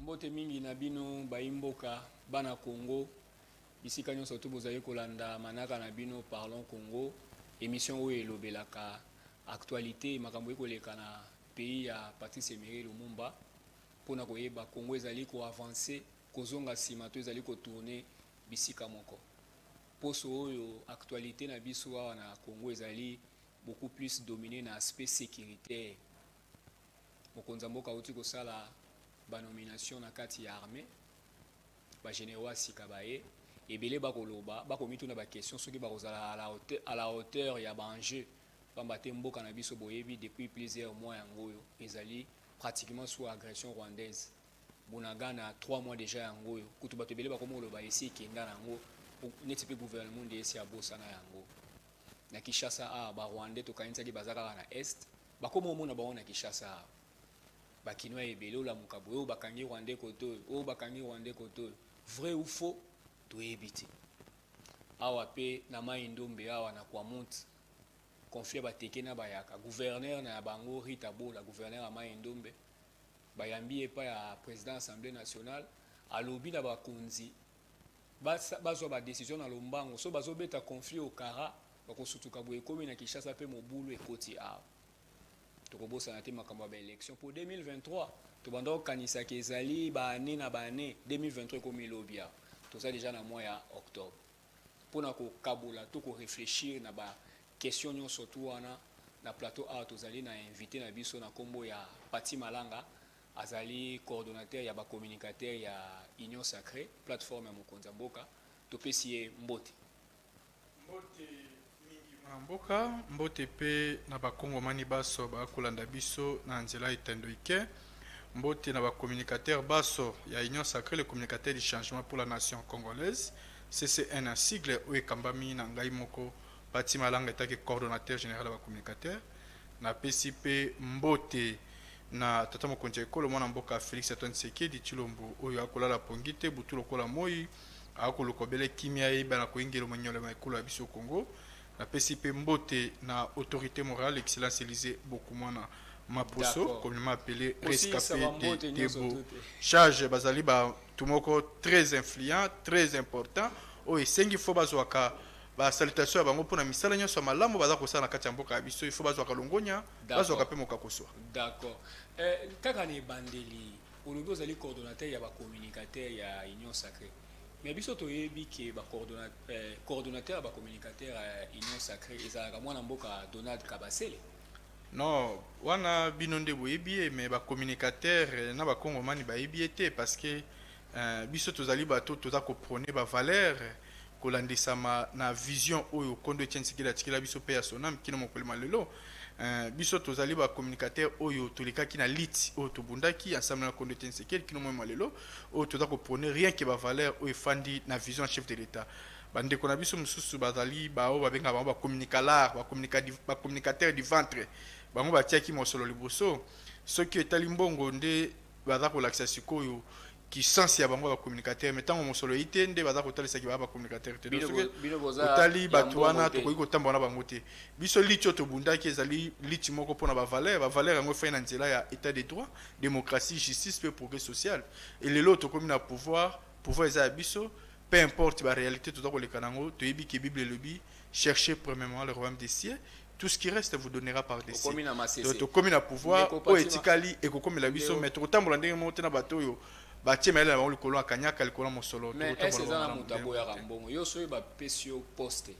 Mbote mingi na bino baimboka bana Congo bisika nyonso to bozali kolanda manaka na bino parlons Congo émission oyo elobelaka actualité makambo ekoleka na pays ya Patrice Emery Lumumba pona koyeba Congo ezali ko avancer kozonga sima to ezali ko tourner bisika moko poso oyo actualité na biso wa na Congo ezali beaucoup plus dominé na aspect sécuritaire mokonza mboka uti kosala ba nomination na kati ya armée ba généraux asika baye ebele bakoloba bakomituna ba question soki bakozala à la hauteur ya ba enjeu pamba te mboka na biso boyebi depuis plusieurs mois yango ezali pratiquement sous agression rwandaise Bunagana 3 mois déjà yango kutu bato ebele bakomoloba esi kenda nango neti pe gouvernement de esi abosa na yango na Kinshasa ba Rwandais to kanisa ki bazaka na est bakomo mona ba na Kinshasa bakinoa ebele ola mukabo oyo bakangi Rwandais koto oyo bakangi Rwandais koto vrai ou faux toyebiti awa pe na mai ndombe awa na kwa monte confier bateke na bayaka gouverneur na bango Rita Bola gouverneur ya mai ndombe bayambi epa ya président assemblée nationale alobi na bakonzi bazwa ba décision na lombango so bazobeta conflit au Kara bakosutuka boye komi na Kinshasa pe mobulu ekoti awa tokobosa na te makambo ba élection pour 2023 to bando kanisa ke ezali ba année na ba année 2023 komi lobia to ça déjà na mois ya octobre pona ko kabola to ko réfléchir na ba question nyon surtout wana na plateau A tozali na invité na biso na kombo ya Pati Malanga azali coordonnateur ya ba communicateur ya Union Sacrée plateforme ya mokonza mboka to pesi mbote mboka mbote pe na bakongomani baso bakolanda biso na nzela etendo ike mbote na bacommunicateur baso ya Union Sacrée le communicateur du changement pour la nation congolaise CCN un sigle oyo ekambami na ngai moko Pati Malanga etaki coordonnateur général ya bacommunicateur na pesi pe mbote na tata mokonzi ekolo mwana mboka Félix Antoine Tshisekedi Tshilombo oyo akolala pongi te butu lokola moi akolokobele kimia yeba na koingelo manyolo ya ekolo ya biso Congo na PCP mbote na autorité morale excellence Élysée beaucoup moins Maposo communément appelé rescapé de Tebo charge bazali ba tumoko très influent très important o esengi fo bazwaka ba salutation ya bango pona misala nyonso malamu baza kosala na kati ya mboka biso il faut bazwaka longonya bazwaka pe moka koswa d'accord kaka ne bandeli olobi ozali coordonnateur ya ba communicateur ya Union Sacrée mais biso toyebi ke ba coordonnateur ba communicateur Union Sacrée ezalaka mwana mboka Donald Kabasele non wana binonde boyebi mais ba communicateur na ba kongomani bayebi ete parce que biso tozali bato toza ko prôner ba valeur kolandisama na vision oyo kondo etyensikila tikila biso pe ya sonam kino mokolema lelo biso tozali ba communicateur oyo tolikaki na lit oyo tobundaki ensemble na kondo etyensikila kino mokolema lelo oyo toza ko prôner rien que ba valeur oyo fandi na vision chef de l'état bandeko na biso mususu bazali bao babenga bango ba communicateur du ventre bango batiaki mosolo liboso soki etali mbongo nde baza kolakisa sikoyo qui sens ya bango ba communicateur mais tango mosolo ite nde baza kotalisa ki ba communicateur te otali batwana to koyi kotamba na bango te biso licho to bundaki ezali lichi moko pona ba valeur yango fa na nzela ya état de droit démocratie justice pe progrès social et lelo to komi na pouvoir eza biso peu importe la réalité tout dans le canango to yebi ki bible lebi cherchez premièrement le royaume des cieux tout ce qui reste vous donnera par dessus to komi na pouvoir o etikali e ko komi la biso mais to tambola ndenge mo te na bato yo batie mele na likolo akanyaka likolo mosolo mais est-ce ça na mutabo ya rambongo yo so ba pesio poste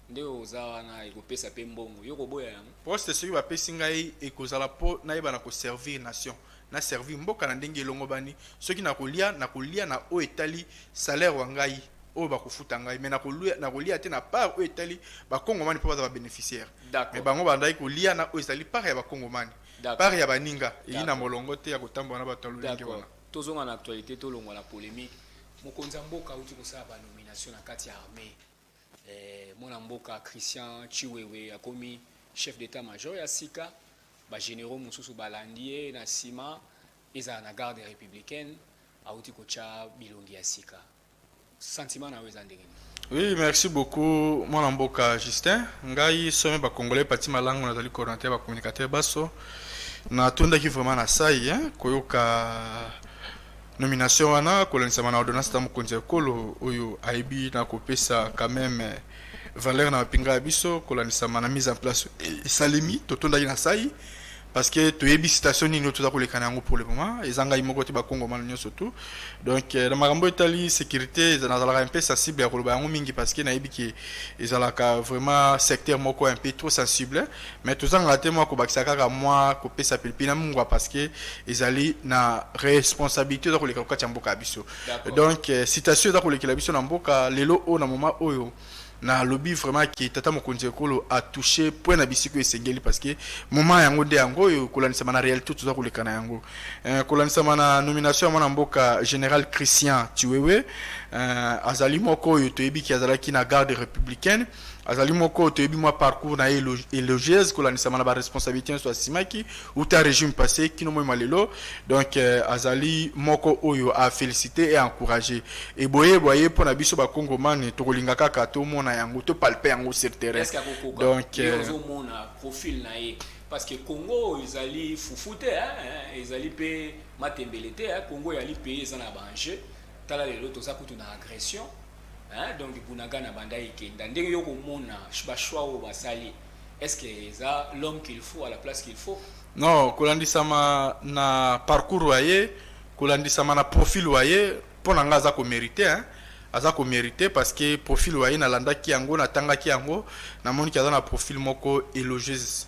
nde ozawa na ekopesa pe mbongo yo ko boya yango poste so ba pesi ngai ekozala po na yeba na ko servir nation na servir mboka na ndenge elongo bani soki na kolia na o etali salaire wa ngai o ba kofuta ngai mais na kolia te na part o etali ba kongomani po ba bénéficiaire mais bango bandai kolia na o etali part ya ba kongomani part ya baninga ina molongo te ya kotambola na bato lulingi wana tozonga na actualité tolongwa la polémique mokonza mboka uti kosala ba nomination na kati ya armée mwana mboka Christian Chiwewe akomi chef d'état-major ya sika ba généraux mususu balandie na sima ezala na garde républicaine auti kocha bilongi ya sika sentiment na weza ndenge. Oui, merci beaucoup mwana mboka Justin ngai somme ba congolais Pati Malanga nazali coordonnateur ba communicateur baso na tondaki vraiment na sai koyoka nomination wana kolanisama na ordonnance ta mokonzi ekolo oyo aibi na kopesa quand même valeur na mapinga ya biso kolanisama na mise en place esalemi totondaki na sai parce que toyebi citation nini toza kolekana yango pour le moment ezanga imoko te bakongomana nyonso tout donc na makambo etali sécurité nazalaka un peu sensible ya koloba yango mingi parce que nayebi ke ezalaka vraiment secteur moko un peu trop sensible mais tozanga te mwa kobakisa kaka mwa kopesa pilipili na mungwa parce que ezali na responsabilité za koleka kokati ya mboka ya biso donc citation eza kolekela biso na mboka lelo oyo na moment oyo na lobby vraiment qui tata mokonzi ekolo a touché point na bisiko esengeli parce que moment yango nde yango yo kolanisama na réalité tout ça kolekana yango kolanisama na nomination ya mwana mboka général Christian Chiwewe azali moko yo toyebi ki azalaki na garde républicaine azali moko toyebi mwa parcours na élogieuse kolanisama na ba responsabilité so asimaki ou ta régime passé kino mo malelo donc azali moko oyo a féliciter et encourager et boye pour na biso ba kongomane to kolinga kaka to mona yango to palper yango sur terrain donc mona profil na ye parce que Congo ezali fufute ezali pe matembelete Congo yali pe ezana banje tala lelo to za kutu na agression donc bunaga na banda ikenda ndenge yo komona ba choix o basali est-ce que ça l'homme qu'il faut à la place qu'il faut non kolandisama na parcours waye kolandisama na profil waye pona nga za ko mériter aza ko mériter parce que profil waye na landa ki yango na tanga ki yango na moni ki aza na profil moko élogieuse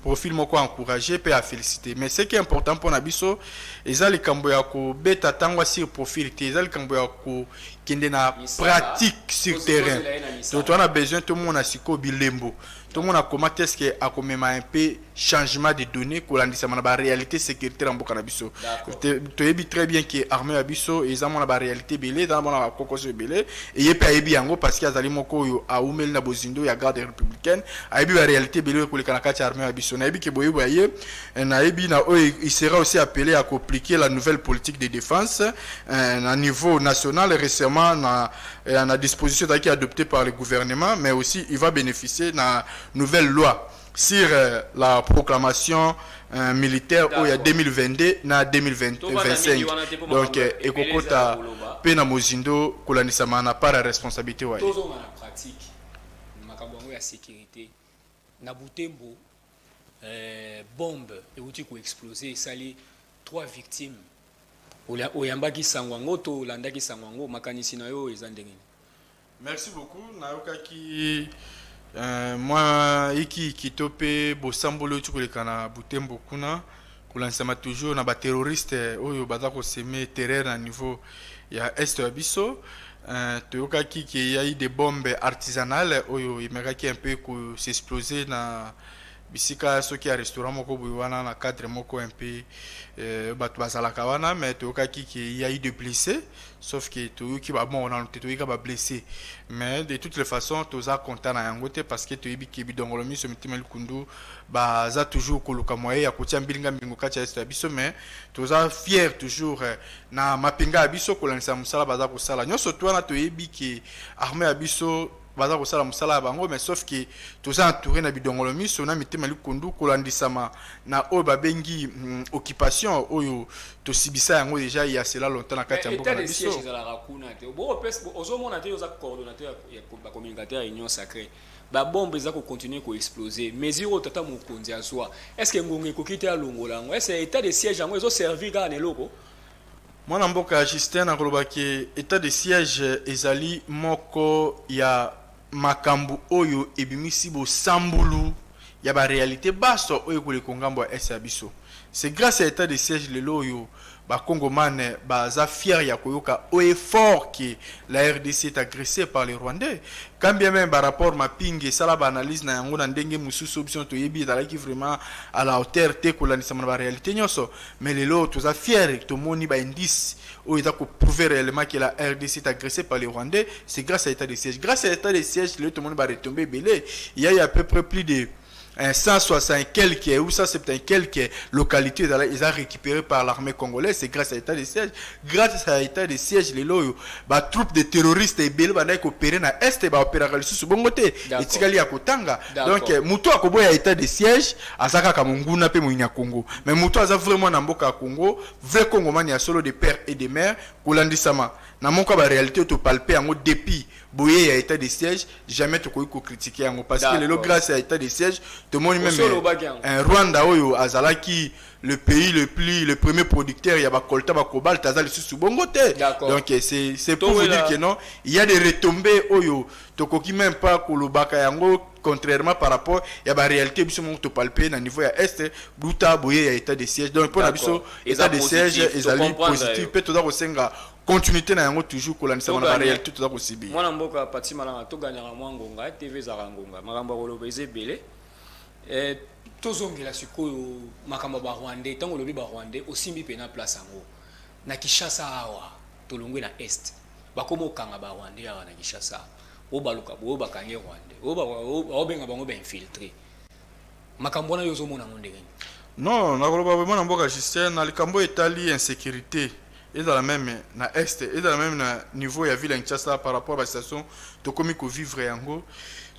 profil moko encouragé pe à féliciter mais ce qui est important pour nabiso ezali kambo ya ko beta tangwa sur profil te ezali kambo ya ko kende na pratique sur terrain donc on a besoin tout le monde a siko bilembo tout le monde a comment est-ce que a comme un peu changement de données kolandisa na ba réalité sécuritaire en boka na biso to yebi très bien que armée abiso ezamo na ba réalité belé dans na kokoso belé et yepa yebi yango parce que azali moko yo a umel na bozindo ya garde républicaine a yebi ba réalité belé ko lekana kati armée abiso na yebi ke boye boye na yebi na il sera aussi appelé à appliquer la nouvelle politique de défense à niveau national récemment na disposition qui est adoptée par le gouvernement mais aussi il va bénéficier de la nouvelle loi sur la proclamation militaire où il y a 2022 na 2025 donc ekokota pe na mozindo kolanisama na para responsabilité wa tozo na pratique makambo ya sécurité na Butembo bombe euti ko exploser sali 3 victimes oyambaki sangwango to olandaki sangwango makanisi na yo eza ndenge. Merci beaucoup nayokaki moi iki kitope bosambolo tukolekana Butembo kuna kulansama toujours na ba terroriste oyo baza ko semer terreur na niveau ya est ya biso toyokaki ki y a eu des bombes artisanales oyo imekaki un peu ko s'exploser na bisika soki ya restaurant moko buwana na cadre moko un peu bato bazalaka wana mais toyokaki ki y a eu des blessés sauf que toyoki ba bon on toyoka ba blessé mais de toutes les façons toza content na yango te parce que toyebi ki bidongolo miso mitima likundu baza toujours koluka moyen ya kotia mbilinga mbingo kati ya est biso mais toza fier toujours na mapinga ya biso kolanisa musala baza kosala nyonso to wana toyebi ki armée ya biso baza kosala musala bango mais sauf que toza entouré na bidongolo miso na mitema likundu kolandisama na oyo babengi occupation oyo tosibisa yango déjà il y a cela longtemps na kati ya mboka na biso ozomona te oza coordonnateur ya communicateur ya union sacrée ba bombe za ko continuer ko exploser mesure tata mokonzi azwa est-ce que ngonge kokite ya longola ngo est-ce état de siège yango ezo servir ka na eloko mwana mboka Justin akolobaki état de siège ezali moko ya makambu oyo ebimisi bo sambulu ya ba réalité baso oyo ko le kongambo ya esa biso c'est grâce à état de siège lelo oyo ba Congomane baza fier ya koyoka au effort que la RDC est agressée par les Rwandais quand bien même par rapport mapinge sala ba analyse na yango na ndenge mususu option to yebi ezalaki vraiment à la hauteur te ko lanisa na ba réalité nyonso mais lelo toza fier to moni ba indice où il a prouvé réellement que la RDC est agressée par les Rwandais c'est grâce à l'état de siège le tout le monde va retomber belé il y a à peu près plus de 160 quelques ou 170 quelques localités ils ont récupéré par l'armée congolaise. C'est grâce à l'état de siège. Grâce à l'état de siège, les loyaux, troupes de terroristes et belges ont opéré dans l'Est et opéré sur bon côté. Et Tigali à Kotanga. Donc, Moutou a kobo état de siège, à Zaka Kamunguna pe Moïna Congo. Mais Moutou a vraiment Namboka Congo, vrai Congomani a solo de père et de mère, Kolandi Sama. Dans mon cas, la réalité, tu palpé en dépit. Boye à état de siège, jamais tu peux critiquer parce que le grâce à l'état de siège, tout le monde même un Rwanda oyo azalaki le pays le premier producteur, il y a colta ba cobalt azali sous bon côté. Donc c'est pour vous dire que non, il y a des retombées oyo tokoki même pas kolobaka yango contrairement par rapport il y a la réalité biso mon to palper na niveau ya est buta boye à état de siège. Donc pour la biso état de siège ezali positif peut to da kosenga continuité na yango toujours kolanisa na réalité tout ça possible. Moi mboka pati malanga to gagner mwa ngonga TV za ngonga makambo koloba ezebele tozongela sikoyo makambo ba Rwandais tango lobi ba Rwandais osimbi pena place yango na Kinshasa awa tolongwe na est bakomo kanga ba Rwandais awa na Kinshasa o baluka bo bakange Rwandais o benga bango ba infiltré makambo na yozo mona ndenge non na koloba vraiment mboka Justin na likambo etali insécurité et dans la même na est et dans la même niveau ya ville ya Kinshasa par rapport à la situation to komi ko vivre yango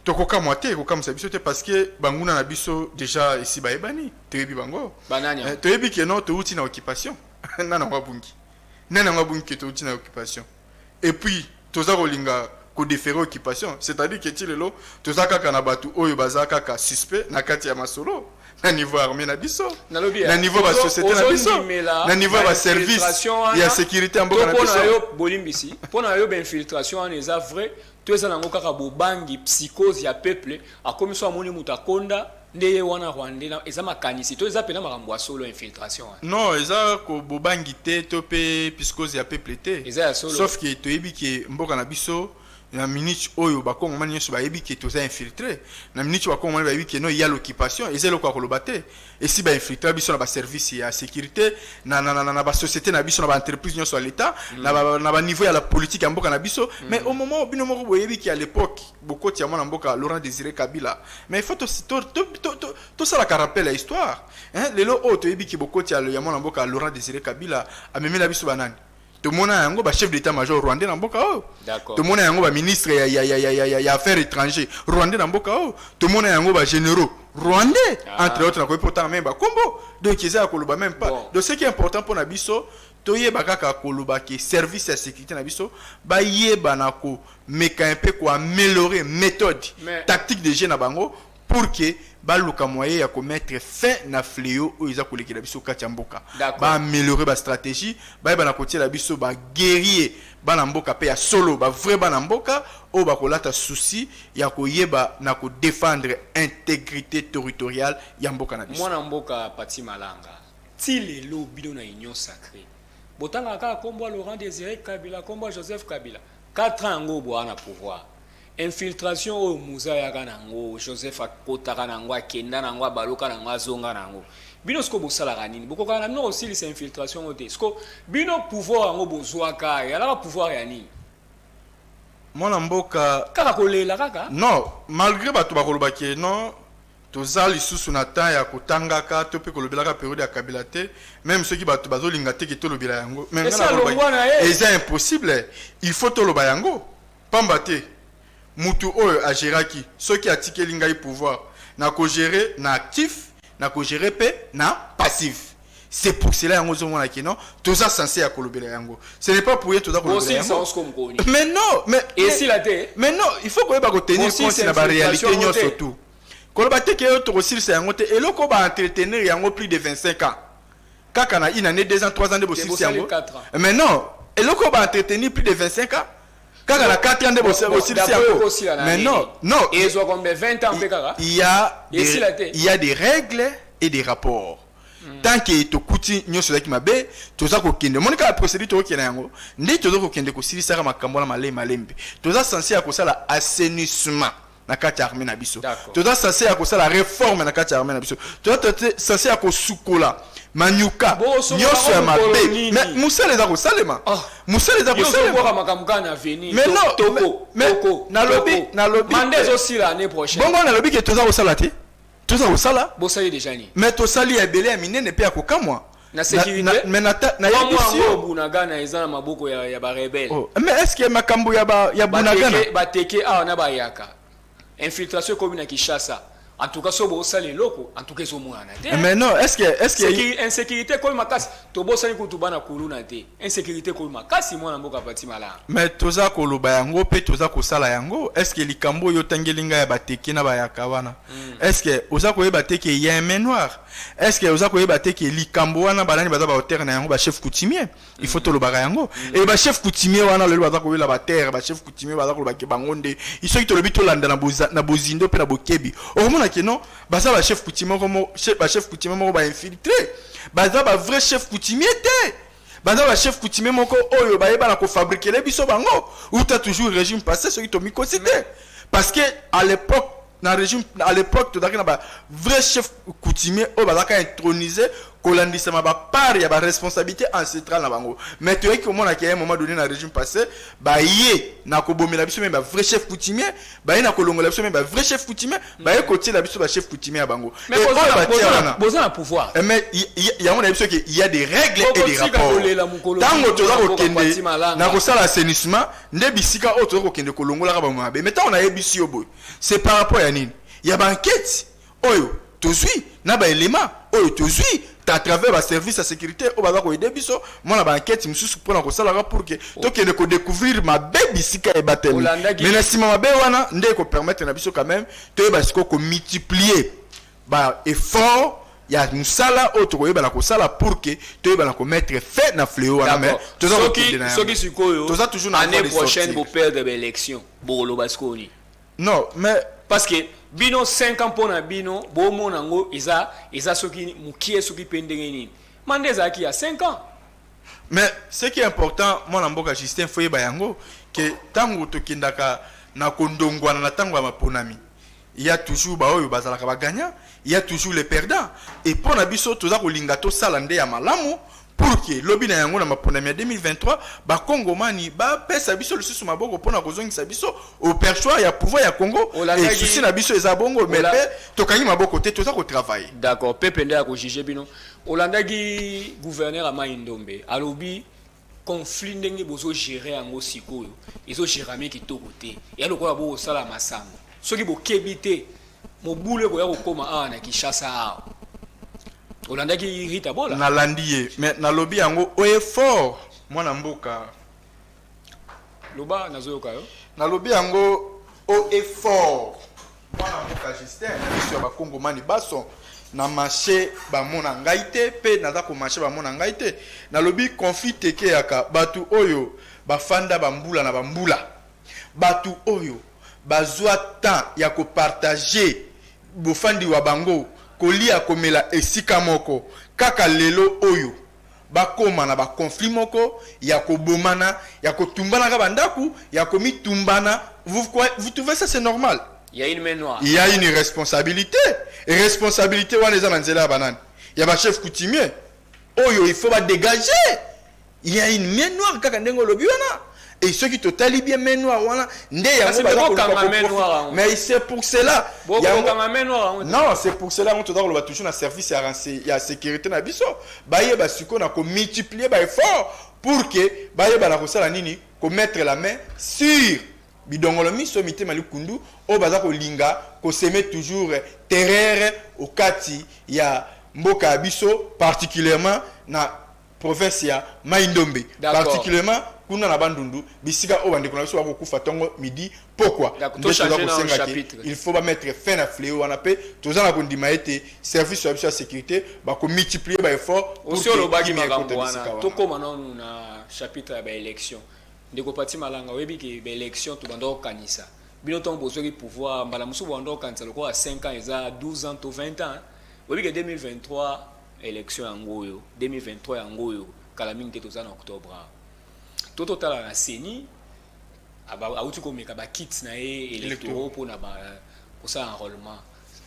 to koka moité ko kam sabiso te parce que banguna na biso déjà ici ba ebani tebi bango bananya tebi que non to uti na occupation nana ngabungi to uti na occupation et puis toza kolinga ko déférer occupation c'est-à-dire que ti lelo toza kaka na batu oyo baza kaka suspect na kati ya masolo na niveau armée na biso na niveau ba société na biso na niveau ba service ya sécurité en boka na biso yo bolimbisi pona yo ba infiltration en eza vrai to eza nango kaka bobangi psychose ya peuple a komiso amoni mutakonda ndeye wana Rwandais na eza makanisi to eza pena makambo ya solo infiltration non eza ko bobangi te to pe psychose ya peuple te sauf que to yebi ke mboka na biso na minute oyo bakongo mani nyonso bayebi ke toza infiltré na minute bakongo mani bayebi ke no il y a l'occupation eza eloko ya koloba te esi ba infiltré biso na ba service ya sécurité na ba société na biso na ba entreprise nyonso ya l'état na ba niveau ya la politique ya mboka na biso mais au moment bino moko boyebi ke à l'époque bokoti ya mwana mboka Laurent Désiré Kabila mais il faut to ça la rappel la histoire hein lelo o to yebi ke bokoti ya mwana mboka Laurent Désiré Kabila amemela biso banani tout le monde a un chef d'état-major rwandais dans Boka. Tout le monde a un ministre ya affaires étrangères rwandais dans Boka. Tout le monde a un généraux rwandais entre autres na pourtant même combo. Donc ils a koloba même pas. Donc ce qui est important pour Nabiso, toye bakaka koloba que service de sécurité Nabiso, ba yeba na ko meka un peu ko améliorer méthode tactique de jeu na bango pour que baluka moyen ya commettre fin na fléau ou ils a koleki la biso kati mboka ba améliorer ba stratégie ba na côté la biso ba guerrier ba na mboka pe ya solo ba vrai ba na mboka o ba kolata souci ya koyeba na ko défendre intégrité territoriale ya mboka na biso mwana mboka pati malanga ti lelo bino na union sacrée botanga ka kombo Laurent Désiré Kabila kombo Joseph Kabila 4 ans ngo bo na pouvoir infiltration au musée ya kanango Joseph akotaka nango akenda nango baluka nango azonga nango bino sko bosala kanini boko kana no aussi les infiltration ote sko bino pouvoir ngo bozwaka ya la pouvoir ya nini mwana mboka kaka kolela kaka non malgré batu bakoloba ke non toza lisusu na temps ya kotangaka to pe kolobelaka période ya Kabila te même ceux qui batu bazolinga te ke tolobela yango mais c'est impossible il faut toloba yango pamba te mutu oyo a géraki ceux qui a tiqué lingai pouvoir na ko gérer na actif na ko gérer pe na passif c'est pour cela yango zo mona kino tout ça censé ya kolobela yango ce n'est pas pour y tout ça kolobela yango mais non mais et si la té mais non il faut ko ba ko tenir compte na ba réalité nyo surtout koloba te ke to aussi c'est yango te et loko ba entretenir yango plus de 25 ans kaka na une année 2 ans 3 ans de bossi yango mais non et loko ba entretenir plus de 25 ans quand on a 4 ans de bosser mais non et ils ont combien 20 ans il y a des règles et des rapports tant que to kuti nyoso ki mabe toza ko kende monika la procédure to ki na yango ndi toza ko kende ko silisa makambo na malembe toza censé ya ko sala assainissement na kati armée na biso toza censé ya ko sala réforme na kati armée na biso toza censé ya ko sukola manyuka nyoso ya mabe mais musale za ko salema musale za ko salema mais non mais na lobby mandezo si l'année prochaine bongo na lobby que toza ko sala te Tout ça, ça là. Bon, ça y est déjà ni. Mais tout ça, il y a belé à miner, n'est pas à quoi moi. Na sécurité. Mais na Bunagana ezana maboko ya ba rebelle. Mais est-ce que makambo ya Bunagana bateke na bayaka. Infiltration comme na Kinshasa. En tout cas, so bo sali loko, en tout cas so mwana te. Mais non, est-ce que insécurité comme makasi, to bo sali ko tubana kuluna te. Insécurité comme makasi mwana mboka pati mala. Mais toza ko loba yango pe toza ko sala yango, est-ce que likambo yo tangelinga ya bateke na bayaka wana? Est-ce que oza ko yeba te que y a un main noir? Est-ce que oza ko yeba te que likambo wana balani baza ba hauteur na yango ba chef coutumier? Il faut to loba yango. Et ba chef coutumier wana le baza ko yela ba terre, ba chef coutumier baza ko loba ke bangonde. Il faut que to lobi to landa na bozindo pe na bokebi. Que non, baza ba chef coutumier comme chef coutumier moko ba infiltré. Baza ba vrai chef coutumier te. Baza ba chef coutumier moko oyo ba yeba na ko fabriquer les biso bango. Ou t'as toujours régime passé ce qui to miko cité. Parce que à l'époque dans régime à l'époque tu na ba vrai chef coutumier o baza ka intronisé kolandisa ma ba part ya ba responsabilité ancestrale na bango. Mais tu vois que moment à un moment donné dans régime passé ba yé na ko bomela biso même ba vrai chef coutumier ba yé na ko longola biso même ba vrai chef coutumier ba yé côté la biso ba chef coutumier à bango. Mais besoin un pouvoir. Mais il y a mon avis qu'il y a des règles et des rapports. Tango to za ko kende na ko sala assainissement nde bisika o to ko kende ko longola ka ba mabe. Mais tant on a ebisi yo boy. C'est par rapport à nini? Il y a banquette. Oyo to suis na ba élément oyo to suis à travers le service de sécurité au bazar ko aider biso moi na enquête mususu pour ko sala pour que to kende ko découvrir ma baby sika e batel mais na sima ma be wana ndé ko permettre na biso quand même to ba siko ko multiplier ba effort ya musala auto ko yeba ko sala pour que to yeba ko mettre fin na fléau wana mais to za ko kende soki sikoyo to za toujours na année prochaine pour perdre l'élection bo lo baskoni non mais parce que bino 5 ans pour na bino bo mona ngo isa soki mukie soki pendenge ni mandeza ki a 5 ans. Mais ce qui est important moi na mboka Justin Foye bayango que tango to kindaka na kondongwana na tango ya maponami il y a toujours ba oyo bazalaka ba gagnant, il y a toujours les perdants et pour na biso toza ko linga to sala nde ya malamu pour que lobby na yango na maponami 2023 ba Congomani ba pesa biso lususu maboko pona kozongisa biso au perchoir ya pouvoir ya Congo et souci na biso eza bongo mais to kangi maboko te toza ko travailler. D'accord, pepe nde ya ko juger bino. Olandaki gouverneur Amayi Ndombe alobi conflit ndenge bozo gérer yango sikoyo ezo gérer kitoko te ya lokola bo sala masango soki bo kebite mobule ko ya kokoma na Kinshasa awa olandaki Rita Bola na landier mais na lobby yango o effort mwana mboka loba nazoyoka yo na lobby yango o effort mwana mboka Justin sur ba Congomani baso na marché ba mona ngaite pe naza ko marché ba mona ngaite na lobby conflit teke yaka batu oyo bafanda bambula na bambula batu oyo bazwa temps ya ko partager bofandi wa bango kolia komela esika moko kaka lelo oyo bakoma na ba conflit moko ya kobomana ya kotumbana ka bandaku ya komitumbana vous trouvez ça c'est normal? Il y a une main noire. Il y a une responsabilité. Et responsabilité wana eza na nzela ya banani. Il y a ba chef coutumier. Oyo il faut ba dégager. Il y a une main noire kaka ndengo lobi wana. Et ceux qui totali bien main noire wana nde yango ba mais c'est pour cela. Non, c'est pour cela on te doit toujours na service ya sécurité na biso. Ba yeba siko na ko multiplier ba effort pour que ba yeba na ko sala nini ko mettre la main sur bidongolo miso mitema likundu o baza ko linga ko semer toujours terreur au kati ya mboka biso particulièrement na province ya Amayi Ndombe particulièrement kuna na bandundu bisika o bande kuna biso ko kufa tongo midi pourquoi il faut ba mettre fin à fléau wana pe tozana ko ndima ete service ya biso ya sécurité ba ko multiplier ba effort pour que le bagi makambo wana to koma na chapitre ya ba élection ndeko pati malanga webi ke ba élection to bando kanisa bino ton bozo ki pouvoir mbala musu bando kanisa loko a 5 ans eza 12 ans to 20 ans webi ke 2023 élection yangoyo 2023 yangoyo kala mingi te tozana octobre toto tala na seni aba auti ko meka ba kits na électoraux pour na ba pour ça enrôlement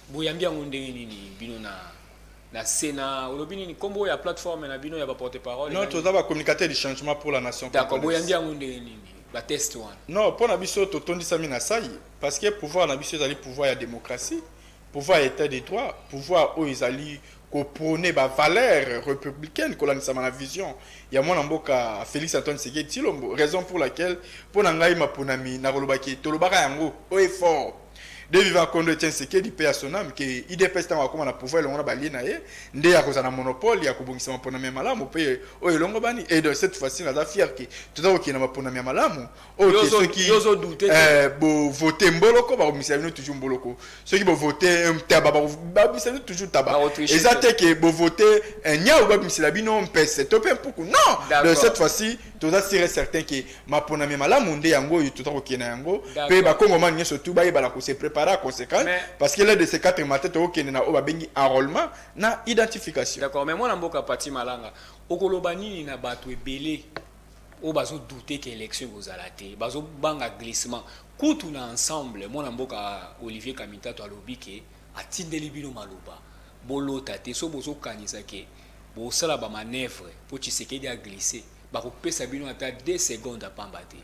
boyambi yango ndenge nini bino na Sénat olobi nini kombo ya plateforme na bino ya ba porte-parole non toza ba communicateur du changement pour la nation. D'accord, boyambi yango ndenge nini ba test one non pour na biso to tondisa mina sai parce que pouvoir na biso ezali pouvoir ya démocratie pouvoir état de droit pouvoir oyo ezali koprôner bavaleur républicaine kolanisama na vision ya mwana mboka Félix Antoine Tshisekedi Tshilombo, raison pour laquelle mpo na ngai maponami nakolobaki tolobaka yango oyo fort de vivant Kondo Etienne Tshisekedi paix à son âme que IDPS ntango akóma na pouvoir elongo na balie na ye nde akozala na monopole ya kobongisa maponami ya malamu mpe oyo elongo bani et de cette fois-ci naza fier ke toza kokende na maponami ya malamu oyo ke soki bovote mboloko bakomisa bino toujours mboloko soki bovote taba babimisa bino toujours taba eza te ke bovote nyau babimisela bino mpese to mpe mpuku non de cette fois-ci toza sûr et certain ke maponami ya malamu nde yango oyo toza kokende na yango mpe bakongomani nyonso tu bayebala kose préparer à conséquence parce que l'un de ces 4 matins au Kenya au babengi enrôlement na identification. D'accord, mais moi namboka pati malanga okolobani na bato ebele o bazo douter que élection vous alate bazo banga glissement kutu na ensemble moi namboka Olivier Kamita to alobi ke atindeli bino maloba bolota te so bozo kanisa ke bo sala ba manœuvre pour Tshisekedi a glisser ba ko pesa bino ata 2 secondes à pambate.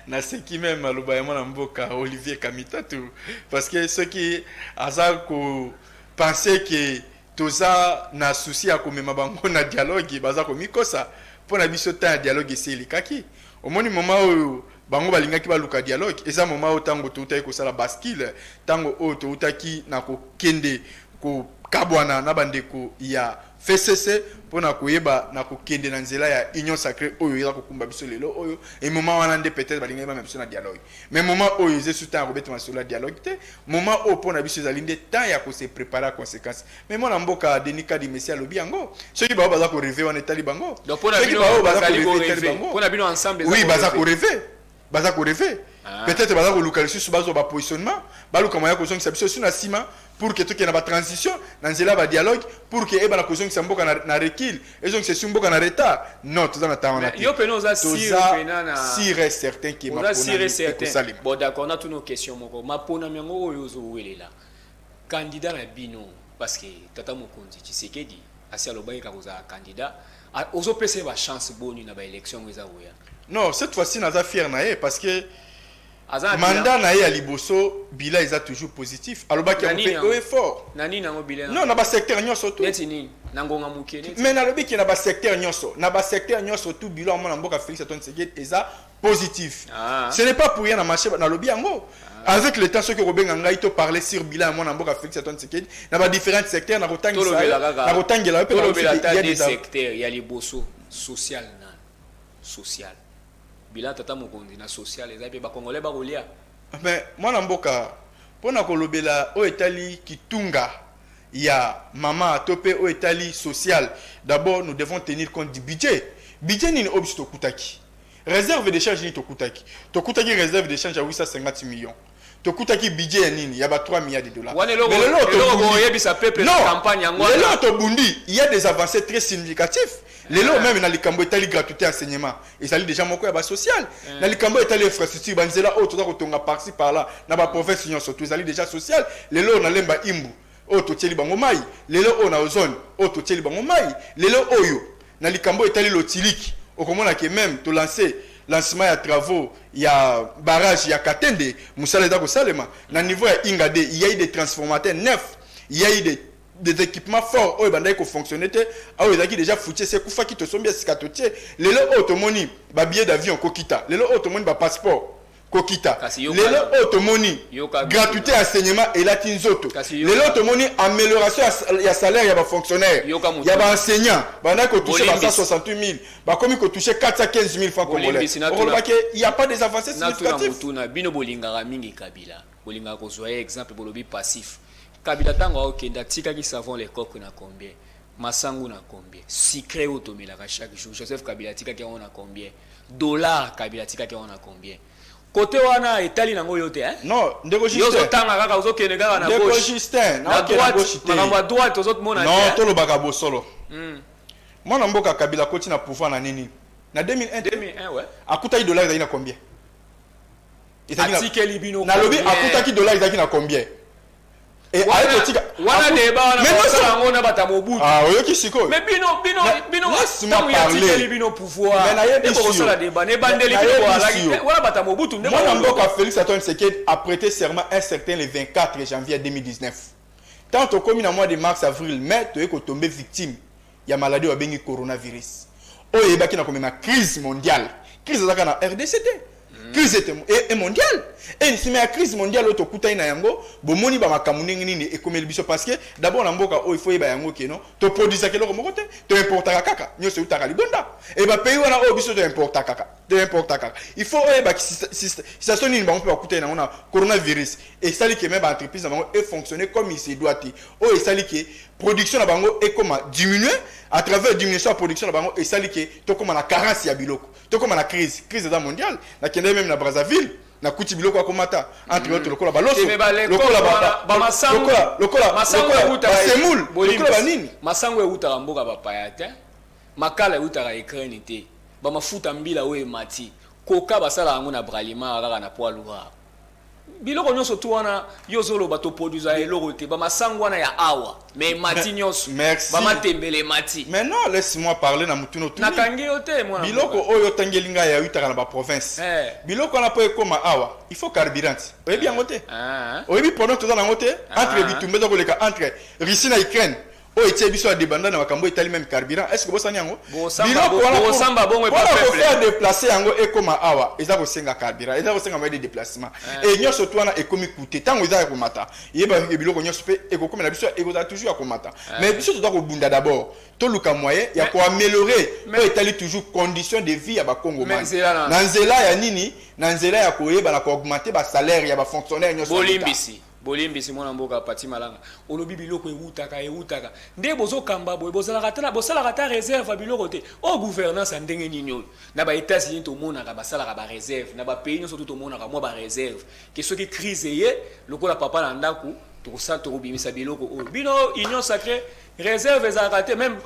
Na ce qui même maloba ya mwana mboka Olivier Kamita tout parce que ceux qui aza ko penser que toza na souci ya komema bango na dialogue baza ko mikosa pona biso ta dialogue eseli kaki au moni moment où bango balingaki baluka dialogue eza moment où tango touta ko sala bascule tango o touta ki na ko kende ko kabwana na bandeko ya FCC pona koyeba na kokende na nzela ya union sacrée oyo eza kokumba biso lelo oyo et moment wana nde peut-être balinga même biso na dialogue mais moment oyo ze souta robet ma sur la dialogue te moment oyo pona biso ezali nde temps ya ko se préparer à conséquence mais moi na mboka Denika di Messia lobi yango ceux qui ba baza ko rêver wana tali bango donc pona bino baza ko rêver pona bino ensemble oui baza ko rêver peut-être baza ko luka sur bazo ba positionnement baluka moya ko zongi biso sur na sima pour que tout qu'il y ait une transition dans le dialogue pour que la caution qui s'emboque na recul et donc c'est sur mboka na retard non tout ça na temps yo peno za sire certain qui m'a certain bon d'accord on a toutes nos questions moko mapona miango oyo zo welela candidat na bino parce que tata mokonzi Tshisekedi asi alobai ka koza candidat ozo pese ba chance boni na ba élection ngeza oya non cette fois-ci naza fier na ye parce que mandat na ye ya liboso bila eza toujours positif alobaki yango mpe fort nani nango bila non na basecteur nyonso tu neti nini nangonga muke neti mais nalobi ki na basecteur nyonso tu bila omona mboka Félix Antoine Tshisekedi eza positif ce n'est pas pour rien na marché nalobi yango avec le temps ceux qui robenga ngai to parler sur bilan mona mboka Félix Antoine Tshisekedi na ba différents secteurs na kotangela pe il y a des secteurs il y a liboso social bilan tata mokonzi na social ezabe ba congolais ba kolia mais mwana mboka pona kolobela o etali kitunga ya mama topé o etali social d'abord nous devons tenir compte du budget nini obsto kutaki réserve de charge ni tokutaki réserve de charge à 850 millions tokutaki budget ya nini ya ba 3 milliards de dollars mais le yebisa peuple na campagne yango le to bundi il y a des avancées très significatives lelo même na likambo etali gratuité enseignement ezali déjà moko ya ba social na likambo etali infrastructure banzela o toza kotonga par-ci par-là na ba province nyonso to ezali déjà social lelo na lemba imbu o to tieli bango mai lelo o na ozone o to tieli bango mai lelo oyo na likambo etali lotiliki okomona ke même to lancer lancement ya travaux ya barrage ya Katende musala eza ko salema na niveau ya Ingade il y a eu des transformateurs neufs il y a eu des équipements forts oyo bandai ko fonctionner te oyo ezaki déjà foutu c'est kufa ki to sombi sikatotie lelo automoni ba billet d'avion kokita lelo automoni ba passeport kokita lelo automoni gratuité enseignement et la tinzoto lelo automoni amélioration ya salaire ya ba fonctionnaire ya ba enseignant bandai ko toucher ba 168 000 ba komi ko toucher 415 000 francs congolais il y a pas des avancées significatives na bino bolinga mingi Kabila bolinga ko zoyer exemple bolobi passif Kabila tango okenda tikaki savon les coques na combien masangu na combien sucre otomela chaque jour Joseph Kabila tikaki on a combien dollar Kabila tikaki on a combien côté wana etali nango yote non ndeko Justin yozo tanga kaka uzokende kaka na gauche Justin na droite makambo droite ozot mona non tolo baka bosolo mwana mboka Kabila koti na pouvoir na nini na 2001 ouais akutaki dollar ezaki na combien etikeli bino na lobi akutaki dollar ezaki na combien et aye kotika wana débat wana basala ngona bata mobutu oyoki sikoyo mais bino laisse-moi parler bino pouvoir mais nayebi ko sala débat ne bandeli bino wala wana bata mobutu nde mwana mboka Félix Antoine Tshisekedi a prêté serment un certain le 24 janvier 2019 tant au commis en mois de mars avril mai tu es tombé victime ya maladie wa bengi coronavirus oyo ebaki na komema crise mondiale crise ezaka na RDCT crise est mondiale et si la crise mondiale auto kutai na yango bomoni ba makambu ndenge nini ekomeli biso parce que d'abord na mboka o il faut yeba yango ke non to produisa keloko moko te to importa kaka nyose utaka libonda et ba pays wana o biso to importa kaka il faut yeba situation nini ba mpe ba kutai na ona coronavirus et sali ke même ba entreprise na bango et fonctionner comme il se doit o et sali ke production na bango et comment diminuer à travers diminution de production na bango et sali ke to comme na carence ya biloko to comme na crise mondiale na kende même na Brazzaville na kuti biloko akomata entre autres lokola baloso lokola ba masango banini masango eutaka mboka bapaya te makala eutaka Ukraine te ba mafuta mbila oyo mati koka basala yango na bralima kaka na poids lourd biloko nyonso tu wana yozolo bato produisa eloko te ba masango wana ya awa mais mati nyonso ba matembele mati maintenant laisse-moi parler na mutuno tu nakangi yo te mwana biloko oyo tangelinga ya utaka na ba province biloko na po ekoma awa il faut carburant oyebi yango te oyebi pendant tout dans yango te entre bitumbe za koleka entre Russie na Ukraine oyo etie biso ya débanda na makambo etali même carburant est-ce que bosani yango biloko wana bongo pour faire déplacer yango ekoma awa eza kosenga carburant eza kosenga moyen de déplacement et nyonso to wana ekomi coûter tango eza ya komata yeba biloko nyonso pe ekokomela biso ekozala toujours ya komata mais biso to bunda d'abord toluka moyen ya ko améliorer mais etali toujours condition de vie ya ba Congomans na nzela ya nini na nzela ya koyeba na ko augmenter ba salaire ya ba fonctionnaire nyonso bolimbisi mwana mboka pati malanga olobi biloko eutaka nde bozokamba boye bosalaka ta réserve biloko te o gouvernance ndenge nini oyo na ba États-Unis tomonaka basalaka ba réserve na ba pays nyonso tomonaka mwa ba réserve ke soki crise ye lokola papa na ndako tokobimisa biloko oyo bino union sacrée réserve ezalaka te même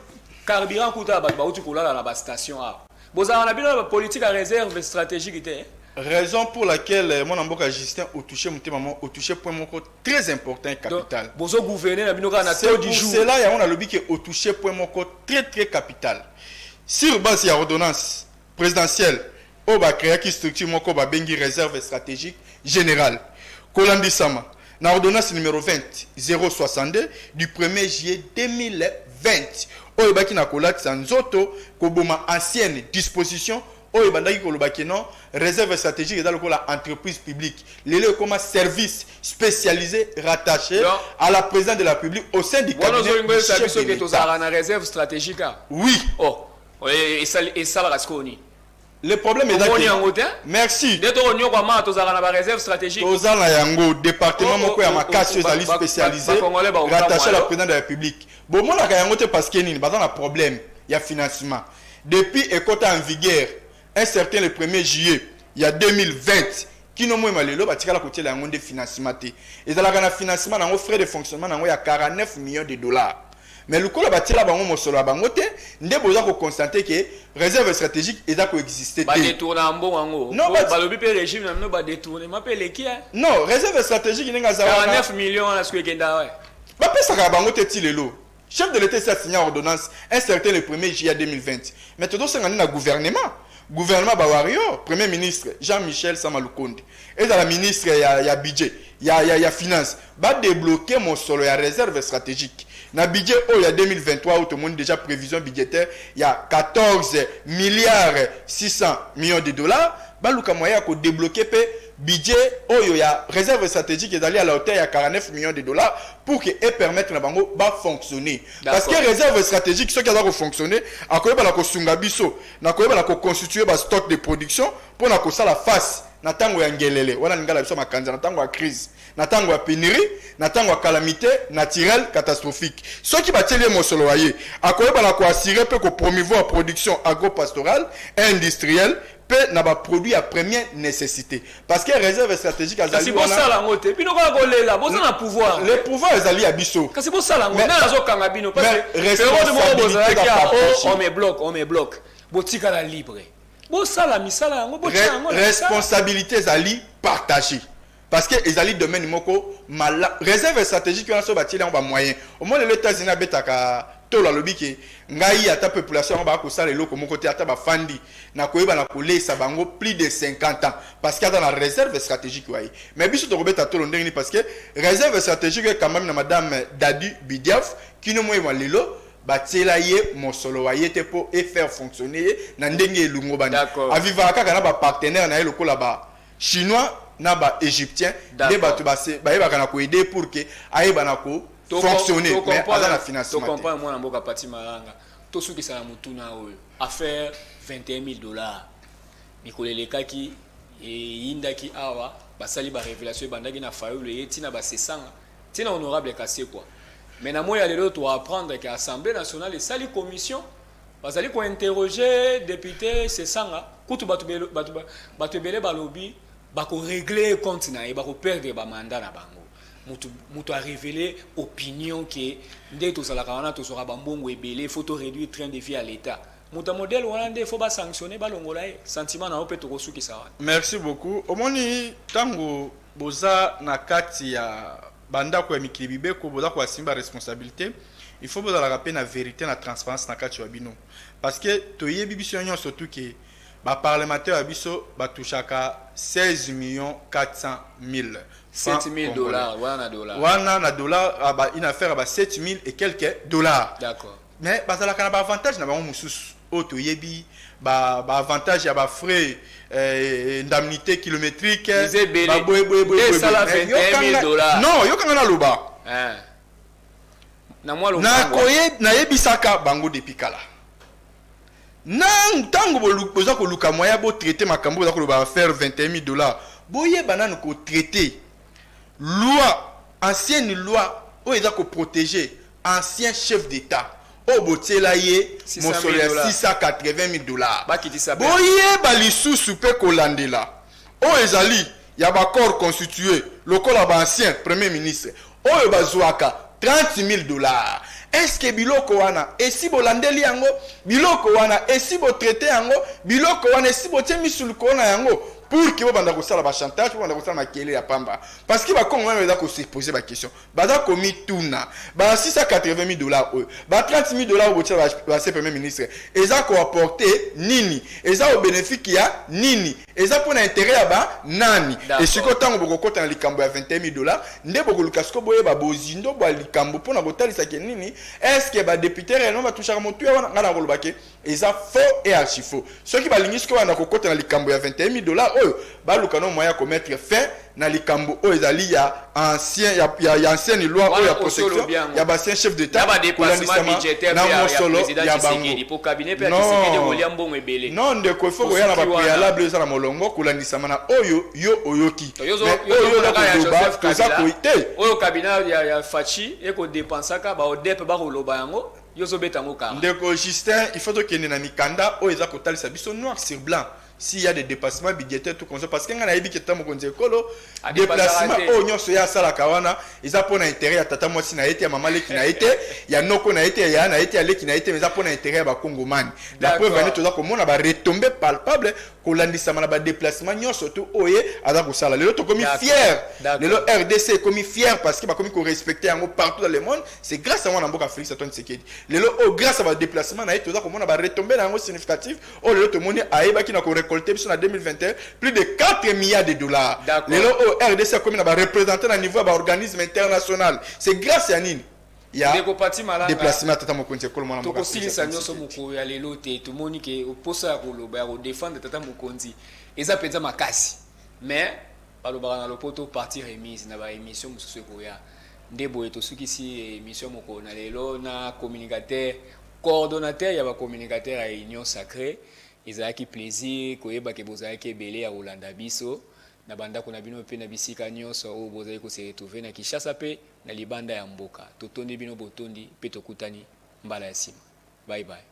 carburant kuta bato bauti kolala na bastation awa bozalaka na bino politique ya réserve stratégique te raison pour laquelle mon amboka Justin au touché point moko très important et capital. Bozo gouverner na binoka na taux du jour. C'est là ya on a lobby que au touché point moko très capital. Sur base ya ordonnance présidentielle au ba créer qui structure moko ba bengi réserve stratégique générale. Kolandi sama na ordonnance numéro 20 062 du 1er juillet 2020. Oyo baki na kolati nzoto koboma ancienne disposition oyo bandaki kolobaki non réserve stratégique est dans la entreprise publique lelo comme service spécialisé rattaché à la présidence de la République au sein du cabinet du chef de l'État. Na réserve stratégique oui et ça va rasconi le problème est là. Merci. Dès to onyo kwa ma to na réserve stratégique tozala yango département moko ya makasi ezali spécialisé rattaché à la présidence de la République bon mona ka yango te parce que nini bazana problème ya financement depuis ekota en vigueur un certain le 1er juillet il y a 2020 qui no moins malelo batika la côté la de financement té et dans la financement na frais de fonctionnement na ya 49 millions de dollars mais le ko la batila bango mosolo bango té ndé boza ko constater que réserve stratégique eza ko exister ba détourner mbongo non ba lobi pe régime na no ba détourner m'appelle qui non réserve stratégique ninga za 49 millions na ce kenda ouais ba pesa ka bango té tilelo chef de l'État s'est signé ordonnance un certain le 1er juillet 2020 mais tout ça na gouvernement Bawario, premier ministre Jean-Michel Samalukonde et dans la ministre ya budget ya finance va débloquer mon solo ya réserve stratégique na budget il y a 2023 où tout le monde déjà prévision budgétaire il y a 14 milliards 600 millions de dollars ba luka moya ko débloquer pe budget il y a réserve stratégique est allé à la hauteur il y a 49 millions de dollars pour que et permettre na bango ba fonctionner parce que réserve stratégique ce qui va fonctionner akoyeba la ko sunga biso na koyeba la ko constituer ba stock de production pour na ko sala face na tango ya ngelele wana ngala biso makanza na tango ya crise na tango ya pénurie na tango ya calamité naturelle catastrophique ce qui va tirer mosolo waye akoyeba la ko assurer pe ko promouvoir production agro-pastorale et industrielle na ba produit à première nécessité parce que réserve stratégique azali wana kasi bosala ngote bino ko kolela bosana pouvoir le pouvoir ezali ya biso kasi bosala ngote na azokanga bino parce que on me bloque botika la libre bosala misala yango botika yango responsabilité ezali partagée parce que ezali domaine moko réserve stratégique wana so batili yango ba moyen au moins les États-Unis abetaka to la lobi ke ngai ata population ba ko sala eloko moko te ata ba fandi na koyeba na kolesa bango plus de 50 ans parce qu'il y a dans la réserve stratégique wayi mais biso to kobeta to ndenge parce que réserve stratégique quand même na madame Dadi Bidiaf qui no moye lelo batela ye mosolo wa yete po et faire fonctionner na ndenge elungo bani aviva kaka na ba partenaire na eloko la ba chinois na ba égyptien de batu ba se ba yeba kana ko aider pour que ayeba na ko fonctionner mais à la financement. Tu comprends moi na mboka pati malanga to suki sala mutuna oyo affaire $21,000 mikolele kaki e indaki awa basali ba révélation bandaki na fayulu yetina ba sesanga tina honorable kasi quoi mais na moya lelo to apprendre que l'Assemblée nationale et sali commission basali ko interroger député sesanga kutu batu belé balobi bako régler compte na e bako perdre ba mandat na bango mutu a révélé opinion que ndé to sala kana to sera bambongo ebelé faut réduire train de vie à l'état muta modèle wana ndé faut ba sanctionner balongola e sentiment na ope to kosuki sawa. Merci beaucoup omoni tango boza na kati ya banda ko mikili bibeko boza ko asimba responsabilité il faut boza la rappeler na vérité na transparence na kati ya bino parce que toyebi biso nyon surtout que ba parlementaire ya biso ba touchaka 16,400,000 $7,000 wana na dollar ba une affaire ba 7,000 et quelques dollars. D'accord. Mais bazala kana ba avantage na bango mususu o toyebi ba avantage ya ba frais indemnité kilométrique ba boy $21,000 non yo kanga na loba na moi lo na koye na yebisaka bango depuis kala nang tango boza ko luka moya bo traiter makambo boza ko ba faire $21,000 boye banane ko traiter loi ancienne loi o eza ko protéger ancien chef d'état o botela ye mosolo ya $680,000 boye balisusu pe kolandela o ezali ya ba corps constitué lokola ba ancien premier ministre oyo bazwaka $30,000. Est-ce que biloko wana esi bolandeli yango biloko wana esi bo traité yango biloko wana esi bo temisul kona yango pour que banda ko sala ba chantage banda ko sala makele ya pamba parce que ba kongo même za ko se poser ba question baza komi tuna ba $680,000 ba $30,000 bo tshaba ba premier ministre eza ko apporter nini eza au bénéfice ya nini eza pour intérêt ya ba nani et siko tango boko kota na likambo ya $21,000 nde boko lukasko boye ba bozindo ba likambo pour na botalisa ke nini est-ce que ba député réellement ba touchaka motu ya wana ngana ko lobake eza faux et archi faux ceux qui ba lingisko wana ko kota na likambo ya $21,000 baluka no moya ko mettre fin na likambo o ezali ya ancien ya ancienne loi o ya protection ya basien chef d'état ba déplacement budgétaire na mosolo ya bango pour cabinet pe akisikede ngoliam bongo ebele non de ko faut ya na ba préalable za na molongo kulandisama na oyo yo oyoki oyo cabinet ya fachi e ko dépensaka ba odep ba koloba yango yozo betango ka ndeko Justin il faut que na mikanda o eza ko talisa biso noir sur blanc s'il y a des dépassements budgétaires tout comme ça parce que ngana yebi ke tamo konze kolo déplacement o nyonso ya sala kawana eza pona intérêt ya tata mwasi na été ya mama leki na été ya noko na été ya na été ya leki na été mais eza pona intérêt ba kongomani la preuve est toza ko mona ba retombées palpables ko landisa mana ba déplacement nyonso tout oye aza ko sala lelo to komi fier lelo RDC komi fier parce que ba komi ko respecter yango partout dans le monde c'est grâce à moi na mboka Félix Antoine Tshisekedi lelo o grâce à ba déplacement na été toza ko mona ba retombées yango significatif o lelo to moni ayeba ki na ko récolté en 2021 plus de $4 milliards. Les RDC comme il a représenté à niveau d'un organisme international. C'est grâce à Nini. Il y a déplacement tata mokonzi ko mona mboka. Tokosilisa nyoso moko ya lelo te to moni ke oposa ko loba ya défendre tata mokonzi. Eza penza makasi. Mais baloba na lopoto partie remise na ba émission mususu ko ya ndebo eto sukisi émission moko na lelo na communicateur coordonnateur ya ba communicateur à Union Sacrée. Ezalaki plaisir koyeba ke bozalaki ebele ya Olanda biso na banda kuna bino pe na bisika nyonso o bozali ko se retrouver na Kinshasa pe na libanda ya mboka totondi bino botondi pe tokutani mbala ya sima bye bye.